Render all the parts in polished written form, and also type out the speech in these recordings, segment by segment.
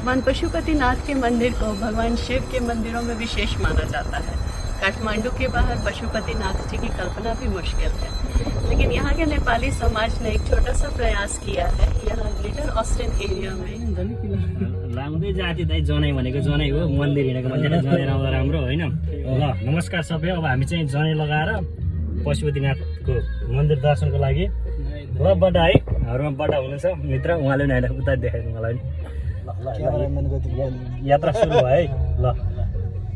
भगवान पशुपतिनाथ के मंदिर को भगवान शिव के मंदिरों में विशेष माना जाता है। काठमांडू के बाहर पशुपतिनाथ जी की कल्पना भी मुश्किल है, लेकिन यहाँ के नेपाली समाज ने एक छोटा सा प्रयास किया है। यहाँ ग्रेटर ऑस्टिन एरिया में लाउँदै जाति दाइ जनै भनेको जनै हो, मन्दिर हिँडेको मान्छेले जनै लाउँदा राम्रो होइन। ल नमस्कार सबै, अब हामी चाहिँ जनै लगाएर पशुपतिनाथको मन्दिर दर्शनको लागि ल बडा है, हाम्रोमा बडा हुनुहुन्छ मित्र, उहाँले पनि होइन उता देखाइदिनु मलाई पनि। यात्रा सुरु भयो है। ल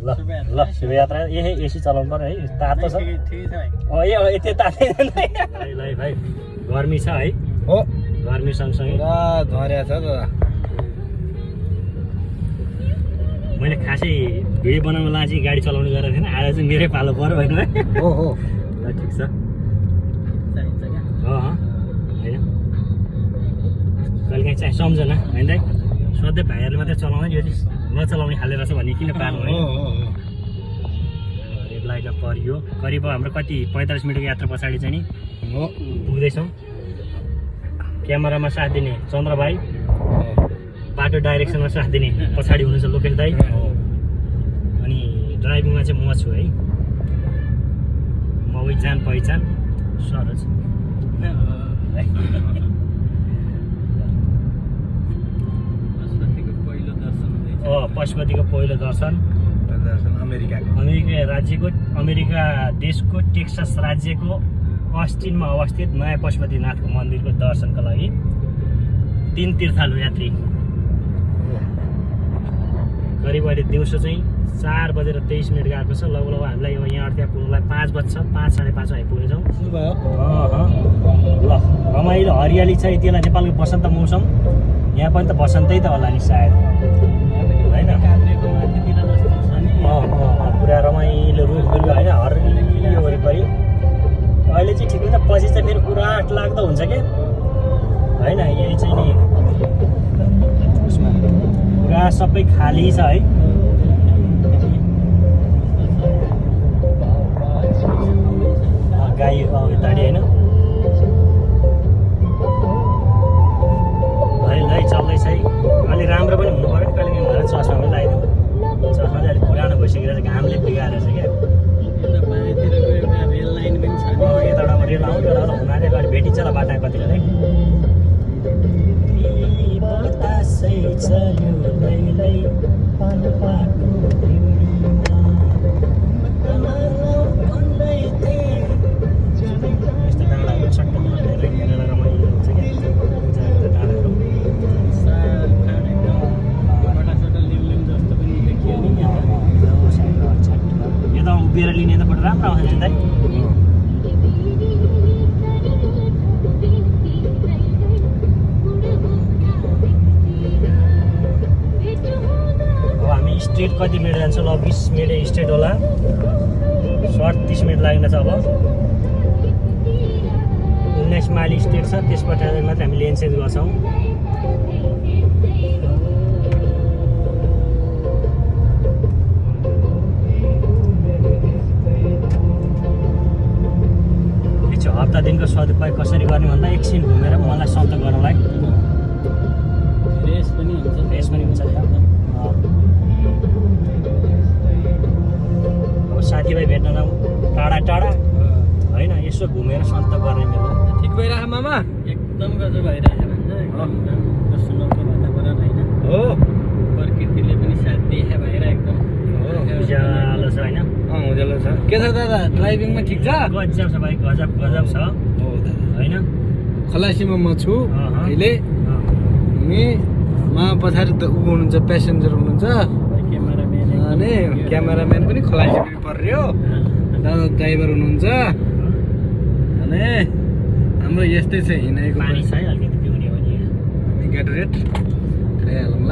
ल ल शुभयात्रा। एसी चलाउनु पर्यो है, तातो छ। यति तातै भाइ भाइ गर्मी छ है। हो गर्मी सँगसँगै धर्या छ दादा। मैले खासै भिडियो बनाउनु लागि गाडी चलाउनु गरेको थिएन, आज चाहिँ मेरै पालो पऱ्यो होइन। हो हो ल ठिक छ। होइन कहिलेकाहीँ चाहिँ सम्झना होइन दाइ, सधैँ भाइहरूले मात्रै चलाउने यो चाहिँ नचलाउने खाले रहेछ भन्ने किन पार्नु होइन। रेड लाइटमा परियो। करिब हाम्रो कति 45 मिनटको यात्रा पछाडि चाहिँ नि पुग्दैछौँ। क्यामेरामा साथ दिने चन्द्र भाइ, बाटो डाइरेक्सनमा साथ दिने पछाडि हुनुहुन्छ लोकेश दाइ, अनि ड्राइभिङमा चाहिँ म छु है। म उही जान पहिचान सरोज। पशुपतिको पहिलो दर्शन अमेरिका राज्यको, अमेरिका देशको टेक्सास राज्यको अस्टिनमा अवस्थित नयाँ पशुपतिनाथको मन्दिरको दर्शनको लागि 3 तीर्थालु यात्री। करिब अहिले दिउँसो चाहिँ 4 बजेर 23 मिनट गएको छ। लगभग हामीलाई अब यहाँ त्यहाँ पुग्नुलाई 5 बज्छ, 5 साढे 5 आइपुग्नेछौँ। ल रमाइलो हरियाली छ यति बेला। नेपालको बसन्त मौसम, यहाँ पनि त बसन्तै त होला नि सायद होइन। पुरा रमाइलो रुख बिरुवा होइन, हरियो वरिपरि। अहिले चाहिँ ठिक हुन्छ, पछि चाहिँ फेरि पुरा लाग्दो हुन्छ क्या होइन। यही चाहिँ नि उसमा पुरा सबै खाली छ है। गाई यताडि होइन है चल्दैछ है। अलिक राम्रो पनि हुनु पऱ्यो नि, कहिले काहीँ भनेर चस्मा पनि लगाइदिउँ। चस्मा चाहिँ अलिक पुरानो भइसकेको रहेछ, घामले बिगाएर छ क्या। यताबाट रेल आउँछ हुनाले अलिक भेटिन्छ होला बाटा कतिखेर है। यस्तो डाँडाहरू सट्ट हेरेर रमाइलो हुन्छ क्या। यता उभिएर लिने त फोटो राम्रो आउँछ नि दाइ। अब हामी स्ट्रेट कति मिनट जान्छौँ? ल 20 मिनट स्ट्रेट होला, सर्ट 30 मिनट लाग्नेछ। अब 19 माइल स्ट्रेट छ, त्यसबाट मात्रै हामी लेन चेन्ज गर्छौँ। हप्ता दिनको सदुपयोग कसरी गर्ने भन्दा एकछिन घुमेर मलाई सन्त गर्नलाई फ्रेस पनि हुन्छ अब साथीभाइ भेट्न जाउँ टाढा टाढा होइन, यसो घुमेर सन्त गर्ने बेला ठिक भइरहेको मामा, एकदम गजब भइरहेको भन्छ। सुनौको वातावरण होइन हो, प्रकृतिले पनि साथ दिए भएर एकदम उज्यालो छ होइन। उज्यालो छ। के छ दादा, ड्राइभिङमा ठिक छ? गजब छ भाइ, गजब छ हो दादा होइन। खलासीमा म छु अहिले। मा पछाडि त ऊ हुनुहुन्छ, प्यासेन्जर हुनुहुन्छ, अनि क्यामेराम्यान पनि खलासी पनि पर्यो, दादा ड्राइभर हुनुहुन्छ। अनि हाम्रो यस्तै छ हिँडेको। पानी छ है अलिकति पिउने हो नि। हामी ग्याटोरेट खाइहालौँ ल।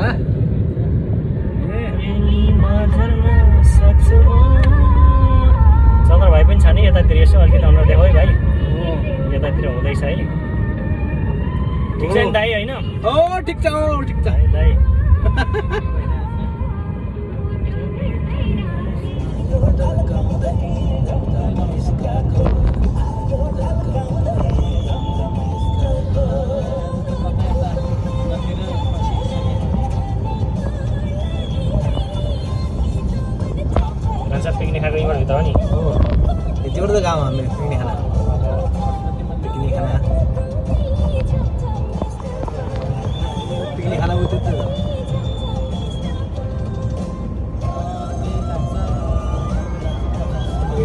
चन्द्र भाइ पनि छ नि यतातिर, यसो अलिकति अनुहार देखाऊ है भाइ। यतातिर हुँदैछ है। ठिक छ नि दाइ होइन? ठिक छ, ठिक छ दाइ।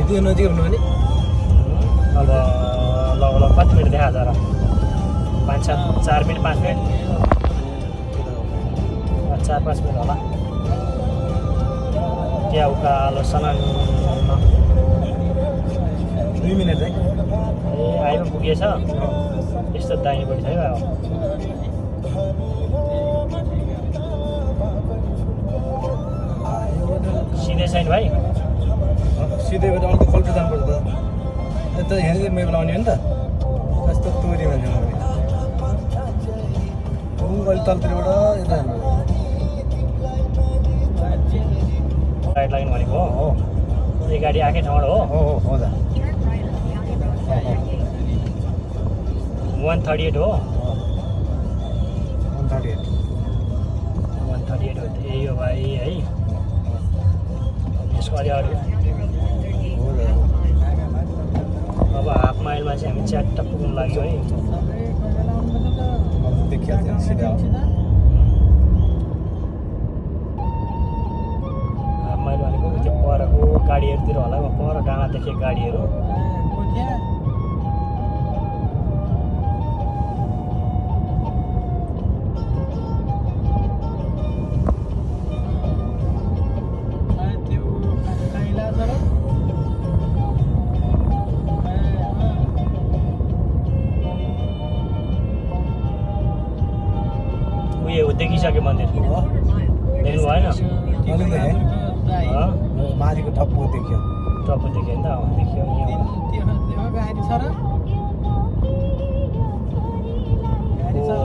त्यो नजिक हुनु भने अब लगभग कति मिनट देखा जरा 4 मिनट 5 मिनट 4-5 मिनट होला क्या उकालो सनान 2 मिनट है ए आइमा पुगेछ यस्तो दाहिनेपट्टि छ है अब सिधै छैन भाइ सिधै गएर अर्को पल्टो जानुपर्छ त यता यहाँ चाहिँ मैले लाउने हो नि त कस्तो तोरी मान्छे लाउने अहिले तलतिरबाट यता राइट लाइन भनेको हो यो गाडी आएकै ठाउँबाट हो हो दा 138 हो 138 138 हो त्यही हो भाइ है यसको अलि अगाडि हो दा अब हाफ माइलमा चाहिँ हामी च्याट्ट पुग्नु लाग्छौँ है देखिया थियो सिधा हाफ माइल भनेको त्यो परको गाडीहरूतिर होला पर डाँडा देखे गाडीहरू उयो देखिसक्यो मन्दिर देख्नु भएन अलिक है माथिको टप्पो देखियो टप्पु देख्यो नि त देखियो यहाँ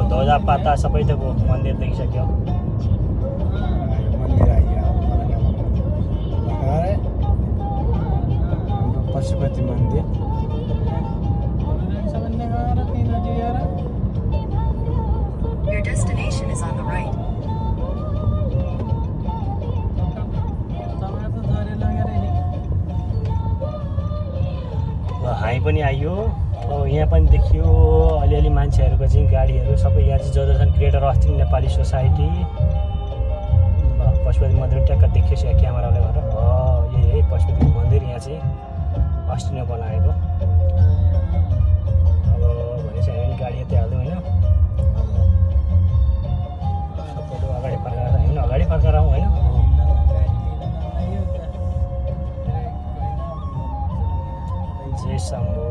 ध्वजा पाता सबै थोक मन्दिर देखिसक्यो मन्दिर आइयो हाम्रो पशुपति मन्दिर Your destination is on the right. हामी पनि आइयो यहाँ पनि देखियो अलिअलि मान्छेहरूको चाहिँ गाडीहरू सबै यहाँ चाहिँ जो छन् greater Austin Nepali society Pashupati मन्दिर ट्याक्क देखियो यहाँ क्यामेराले भएर यही है पशुपति मन्दिर यहाँ चाहिँ अस्टिनमा बनाएको अब भनेपछि हामी गाडी यतै हाल्यौँ होइन सबैले अगाडि फर्काएर होइन अगाडि फर्काएर आउँ होइन जय शम्भो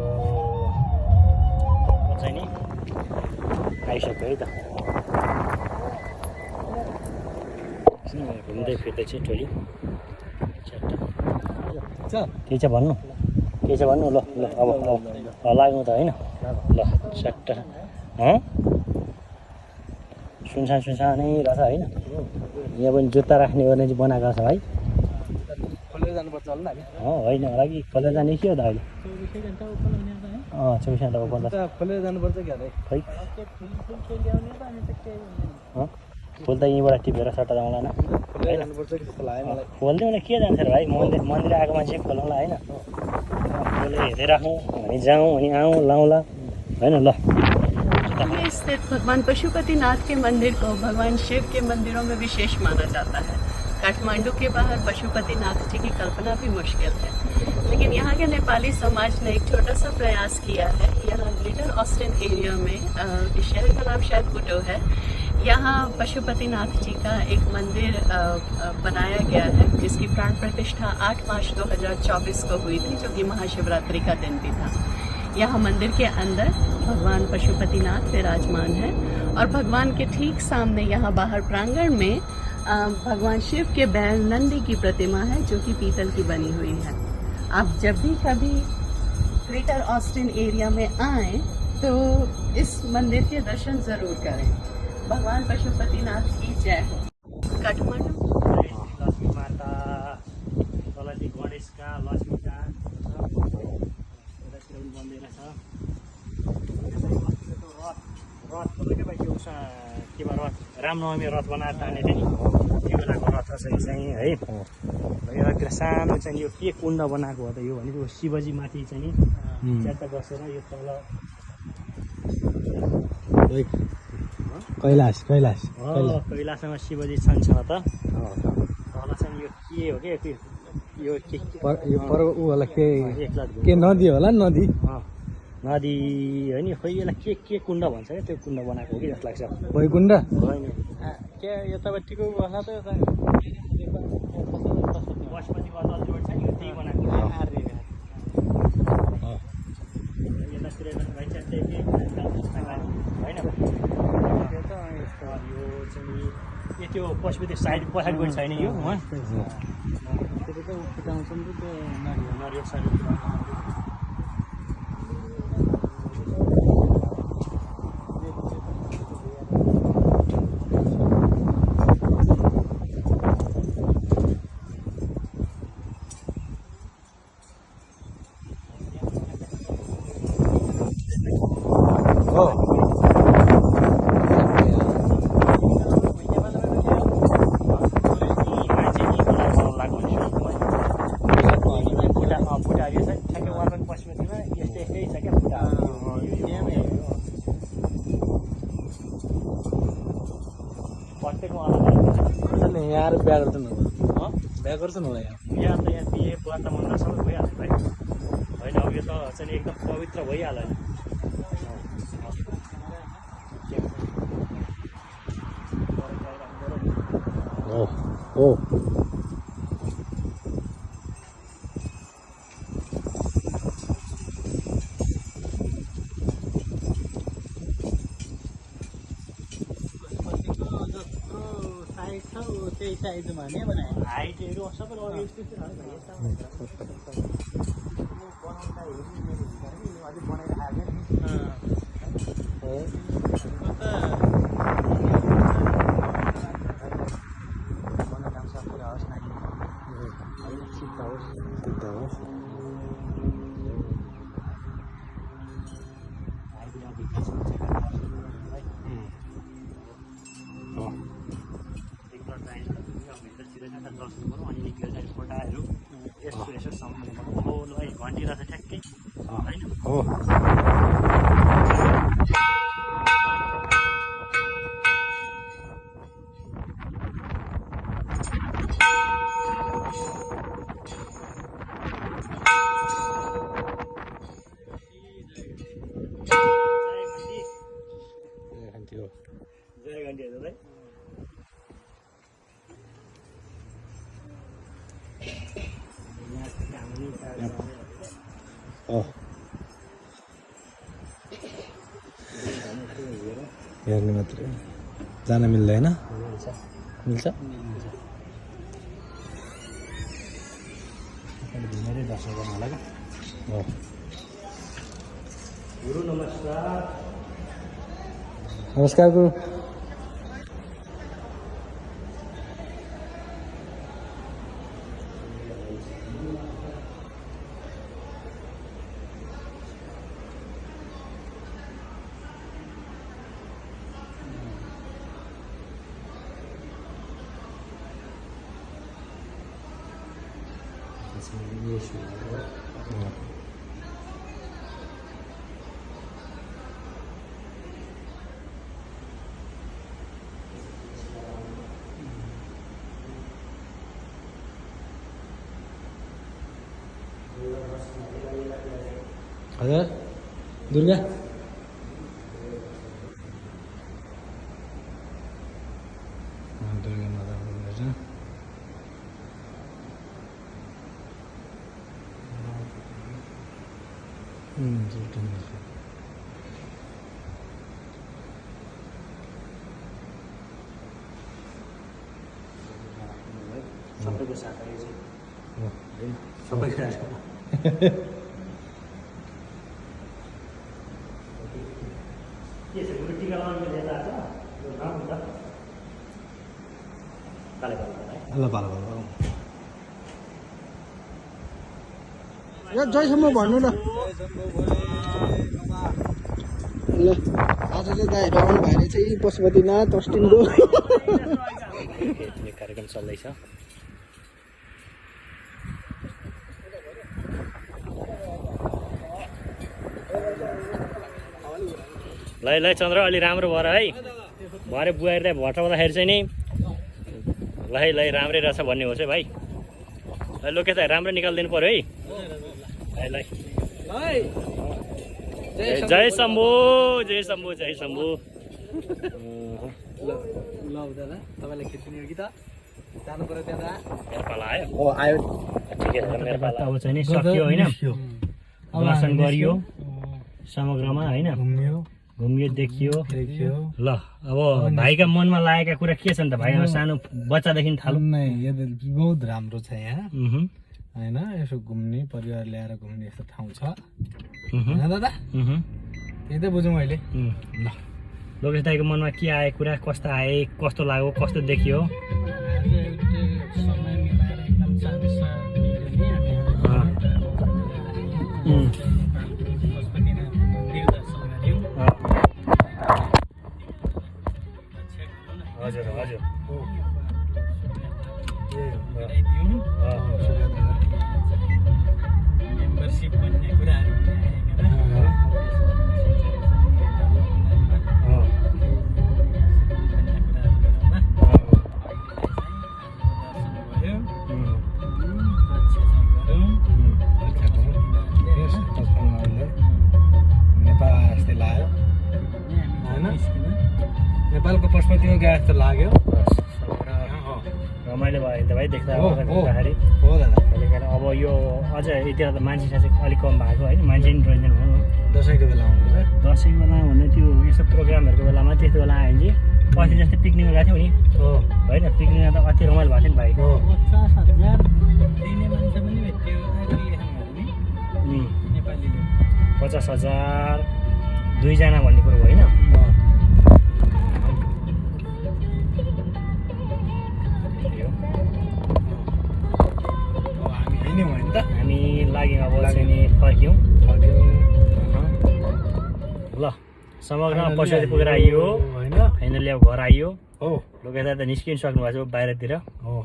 चाहिँ नि आइसक्यो है त घुम्दै फिर्दै चाहिँ टोली के छ भन्नु ल अब लाग्नु त होइन ल च्याट्ट सुनसान नै रहेछ होइन यहाँ पनि जुत्ता राख्ने गर्ने चाहिँ बनाएको छ भाइ खोलेर जानुपर्छ होला नि होइन होला कि खोलेर जाने के हो त अहिले 24 घन्टा ओपन छ खोलेर जानुपर्छ क्या खै फुल त यहीँबाट टिपेर सट्टा जाउँला न खोलेर जानुपर्छ कि जस्तो लाग्यो मलाई खोल्दिउँ न के जान्छ र भाइ मन्दिर आएको मान्छे खोलौँला होइन खोलेर हेर्दै राखौँ अनि जाउँ अनि आउँ लाउँला होइन ल में स्थित भगवान पशुपतिनाथ के मंदिर को भगवान शिव के मंदिरों में विशेष माना जाता है। काठमांडू के बाहर पशुपतिनाथ जी की कल्पना भी मुश्किल है, लेकिन यहाँ के नेपाली समाज ने एक छोटा सा प्रयास किया है। यहाँ ग्रेटर ऑस्टिन एरिया में इस शहर का नाम शायद कुटो है, यहाँ पशुपतिनाथ जी का एक मंदिर बनाया गया है, जिसकी प्राण प्रतिष्ठा 8 मार्च 2024 को हुई थी, जो कि महाशिवरात्रि का दिन भी था। यहाँ मंदिर के अंदर भगवान पशुपतिनाथ विराजमान है और भगवान के ठीक सामने यहाँ बाहर प्रांगण में भगवान शिव के बैल नंदी की प्रतिमा है, जो कि पीतल की बनी हुई है। आप जब भी कभी ग्रेटर ऑस्टिन एरिया में आएं तो इस मंदिर के दर्शन जरूर करें। भगवान पशुपतिनाथ की जय हो। काठमाडौँ लक्ष्मी माता तलती गणेशका लक्ष्मीका बन्दैन छ रथ के भाइ यो के भयो रथ रामनवमी रथ बनाएर ताने थियो नि त्यो बेलाको रथ रहेछ यो चाहिँ है एउटा सानो चाहिँ यो के कुण्ड बनाएको हो त यो भनेको शिवजी माथि चाहिँ नि च्याट्ट बसेर यो तल कैलाशमा शिवजी छन् त तल चाहिँ यो के हो के यो के यो पर ऊ होला के एकलाट के नदी होला नि नदी नदी हो नि खोइ यसलाई के कुण्ड भन्छ क्या त्यो कुण्ड बनाएको हो कि जस्तो लाग्छ भैकुण्ड होइन के यतापट्टिको बस्दा त पशुपतिको अल्टिमेट छ नि यो त्यही बनाएको यतातिर भइन्छ त्यही होइन यो चाहिँ यो त्यो पशुपति साइड पछाडिपट्टि छैन यो त्यो त फुटाउँछ नि त्यो नरियल साइड हो यहाँ आएर बिहा गर्छन् होला बिहा गर्छन् होला यहाँ यहाँ त यहाँ बिहे व्रत मन्दिर सबै भइहाल्छ भाइ होइन अब यो त चाहिँ एकदम पवित्र भइहाल्यो नि हो हो साइज छ त्यही साइजमा नै बनायो हाइटहरू सबै अलिक यस्तो अलिक बनाएर आएको मनोकांक्षा पुरा होस् नानी सिद्ध होस् सिद्ध होस् दर्शन गरौँ अनि निक्लेर चाहिँ फोटाहरू यसो यसो सम्झिनु पर्यो ल है घन्टी रहेछ ठ्याक्कै होइन हो जय घन्टी हजुरलाई हेर्ने मात्रै जान मिल्दैन मिल्छ घुमेरै दर्शन गर्नु होला क्या हो गुरु नमस्कार नमस्कार गुरु हजुर दुर्गा दुर्गा माता हुनुहुन्छ सबैको साथ चाहिँ सबैको के छ गुरु टिका लगाउनु यता छ यो नाम हुन्छ काले काले ल पालो जयसम्म भन्नु न ल आज चाहिँ गाई रमन भाइले चाहिँ पशुपतिनाथ अस्टिनको कार्यक्रम चल्दैछ ल चन्द्र अलि राम्रो भएर है भरे बुहारीलाई भटाउँदाखेरि चाहिँ नि ल राम्रै रहेछ भन्ने होस् है भाइ लोकेश राम्रो निकालिदिनु पर्यो है भाइलाई जय शम्भु जय शम्भु जय शम्भु ल दादा तपाईँलाई खिच्ने हो कि त जानु पर्यो त्यहाँ मेरो पाला आयो आयो ठिकै छ मेरो पाला अब चाहिँ नि सक्यो होइन दर्शन गरियो समग्रमा होइन घुमियो देखियो ल अब भाइका मनमा लागेका कुरा के छ नि त भाइ अब सानो बच्चादेखि थालौँ यो त बहुत राम्रो छ यहाँ होइन यसो घुम्ने परिवार ल्याएर घुम्ने यस्तो ठाउँ छ होइन दादा त्यही त बुझौँ अहिले ल लोकेश दाइको मनमा के आयो कुरा कस्तो आए कस्तो लाग्यो कस्तो देखियो आज एउटा समय मिलाएर एकदम चान्स पशुपतिनाथ मन्दिर दर्शन गऱ्यौँ हजुर हजुर गराइदिउँ मेम्बरसिप भन्ने कुराहरू नेपालको पशुपतिमा गए जस्तो लाग्यो रमाइलो भयो नि त भाइ देख्दा गर्दाखेरि हो दादा त्यसले गर्दा अब यो अझ यतिर त मान्छे साँच्चै अलिक कम भएको होइन मान्छे नि रहेछन् भनौँ न दसैँको बेला आउनुहुन्छ दसैँको बेला भन्दा त्यो यस्तो प्रोग्रामहरूको बेलामा त्यस्तो बेला आयो भने चाहिँ अस्ति जस्तै पिकनिकमा गएको थियौँ नि होइन पिकनिकमा त अति रमाइलो भएको थियो नि भाइ 50,000 दिने मान्छे पनि भेट्यो एप्लिकेसनहरू नि नेपालीले 50,000 दुईजना भन्ने कुरो होइन हामी लाग्यौँ अब चाहिँ नि फर्क्यौँ ल समग्रमा पशुपति पुगेर आइयो होइन फाइनली अब घर आइयो हो लोकेश दाइ त निस्किनु भएको छ बाहिरतिर हो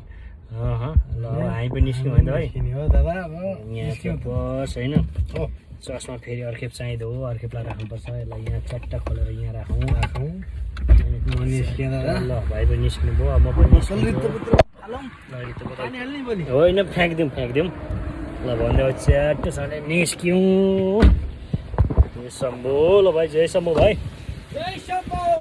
ल अब हामी पनि निस्क्यौँ होइन भाइ हो दादा अब यहाँ चाहिँ बस होइन हो चस्मा फेरि अर्खेप चाहिँदो हो अर्खेपलाई राख्नुपर्छ यसलाई यहाँ च्याट्ट खोलेर यहाँ राखौँ म निस्किएँ दादा ल भाइ पनि निस्किनु भयो अब म पनि निस्किन्छु होइन फ्याँकिदिउँ ल भन्दै च्याट्टो छ निस्क्यौँ जय शम्भु ल भाइ जय शम्भु भाइ